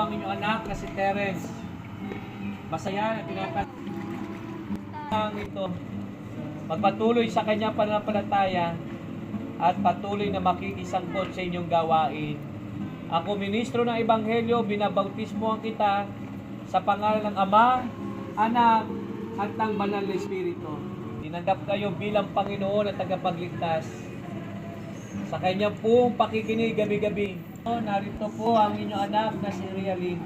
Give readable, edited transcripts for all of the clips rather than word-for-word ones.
ang inyong anak na si Terence. Masaya na tinatang ito. Magpatuloy sa kanyang pananampalataya at patuloy na makikisangkot sa inyong gawain. Ako, ministro ng Ebanghelyo, binabautismohan kita sa pangalan ng Ama, Anak, at ng Banal na Espiritu. Tinanggap kayo bilang Panginoon at tagapagligtas. Sa kanyang pong pakikinig gabi-gabi, narito po ang inyong anak na si Realin.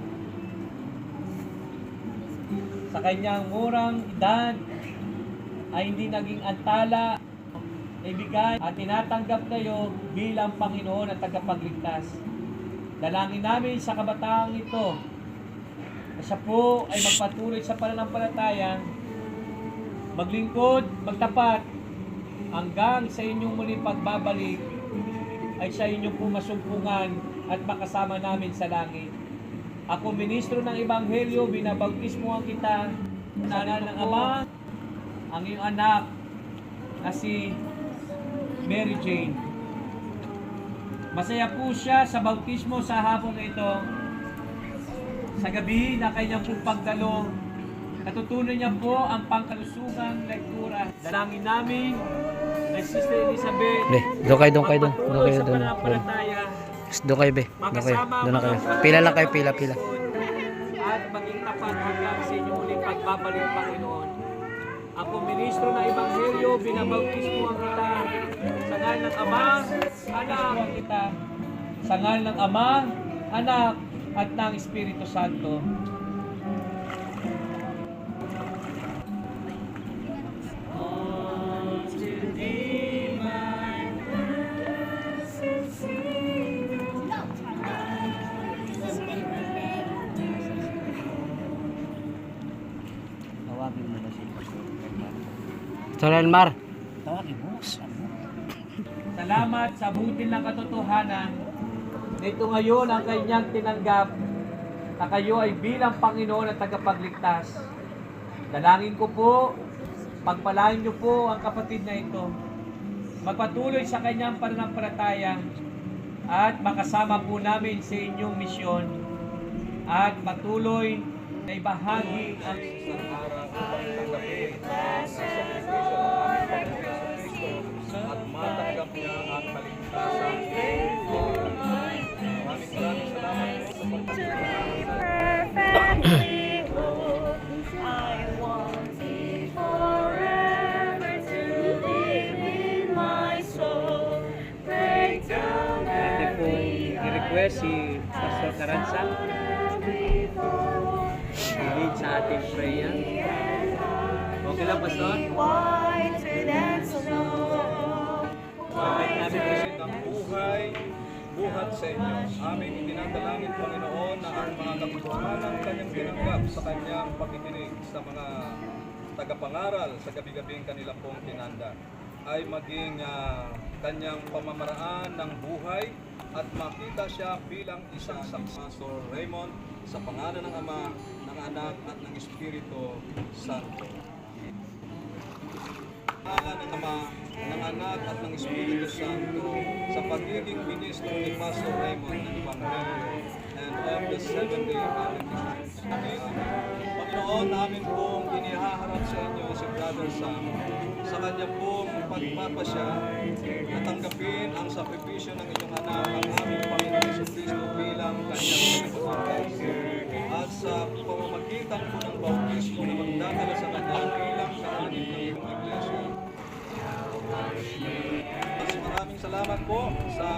Sa kanyang murang edad ay hindi naging antala, ibigay at tinatanggap kayo bilang Panginoon at tagapagligtas. Dalangin namin sa kabataang ito na siya po ay magpatuloy sa pananampalataya, maglingkod, magtapat, hanggang sa inyong muling pagbabalik ay sa inyong pumasumpungan at makasama namin sa langit. Ako, ministro ng Ebanghelyo, binabautismohan kita sa ngalan ng Ama, ang iyong anak na si Mary Jane. Masaya po siya sa bautismo sa hapon na ito. Sa gabi na kanyang pong pagdalo, natutunan niya po ang pangkalusugang lektura. Dalangin namin na Sister Elizabeth. Doon kayo. Doon kayo, be. Doon na kayo. Pila lang kayo, pila. At maging tapat hanggang sa inyong muling pagbabalik, Panginoon. Ako, ministro ng Ebanghelyo, binabautismohan kita sa ngalan ng Ama, Anak kita. Sa ngalan ng Ama, Anak, at ng Espiritu Santo. Tawagin mo na si Sir Elmar. Tawagin mo. Salamat sa butil ng katotohanan na ito ngayon ang kanyang tinanggap na kayo ay bilang Panginoon at tagapagligtas. Dalangin ko po, pagpalain niyo po ang kapatid na ito. Magpatuloy sa kanyang pananampalataya at makasama po namin sa inyong misyon at patuloy na ibahagi ang at matanggap niya ang kaligtasan. Maraming salamat sa ating po i-request si Pastor Caranza i-lead sa ating prayer. Okay lang, Pastor? Kahit namin kasi ng buhay, buhat sa inyo. Aming itinadalangin, Panginoon, na ang mga katotohanan kanyang tinanggap sa kanyang pakikinig sa mga tagapangaral sa gabi-gabing kanila pong tinanda ay maging kanyang pamamaraan ng buhay at makita siya bilang isang Pastor Raymond sa pangalan ng Ama, ng Anak at ng Espiritu Santo. Pangalan ng Ama, ng Anak at ng Espiritu Santo sa pagiging ministro ni Pastor Raymond ng Ebanghelyo and of the Seventh-day Adventist Church. Panginoon, namin pong inihaharap sa inyo si Brother Sam sa kanya pong pagpapasya na tanggapin ang sakripisyo ng inyong anak, ang aming Panginoon Jesucristo bilang kanyang tagapagligtas at sa pamamagitan po ng bautismo na magdadala sa kanya bilang kaanib ng iyong iglesia. Mas maraming salamat po sa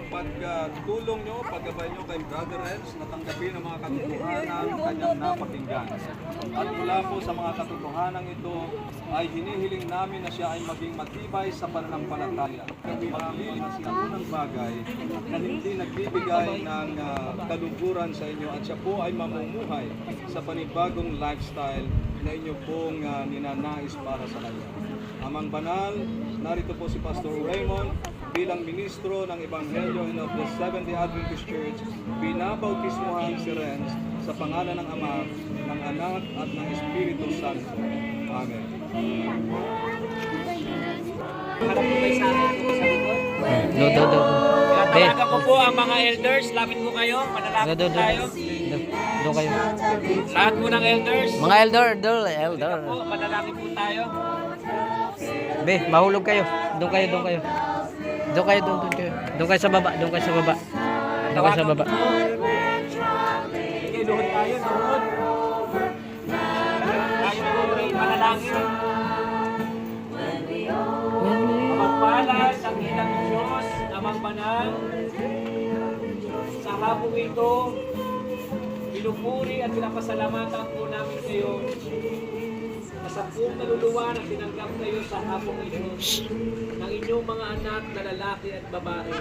pagtulong nyo, paggabay nyo kay Brother Renz na tanggapin ang mga katotohanan kanyang napakinggan. At mula po sa mga katotohanan ito ay hinihiling namin na siya ay maging matibay sa pananampalataya. Maglilim sa unang bagay na hindi nagbibigay ng kaluguran sa inyo at siya po ay mamumuhay sa panibagong lifestyle na inyo pong ninanais para sa kanya. Amang banal, narito po si Pastor Raymond bilang ministro ng Ebanghelyo and of the Seventh-day Adventist Church. Binabautismohan si Renz sa pangalan ng Ama, ng Anak at ng Espiritu Santo. Amen. Harap po kayo sa akin sa likod. Do. Tinatawagan ko po ang mga elders. Lapit po kayo. Manalapit po tayo. Doon kayo. Lahat mo ng elders. Mga elder. Po, manalangin po tayo. Be, mahulog kayo. Doon kayo. Doon kayo. Doon kayo sa baba. Doon kayo sa baba. Sige, luhod tayo, luhod. Tayo po rin manalangin. Mapagpala sa ilang Diyos, Amang Banal, sa hapong ito, pinupuri at pinapasalamatan po namin kayo na sa buong naluluwa na tinanggap kayo sa hapong ito ng inyong mga anak na lalaki at babae.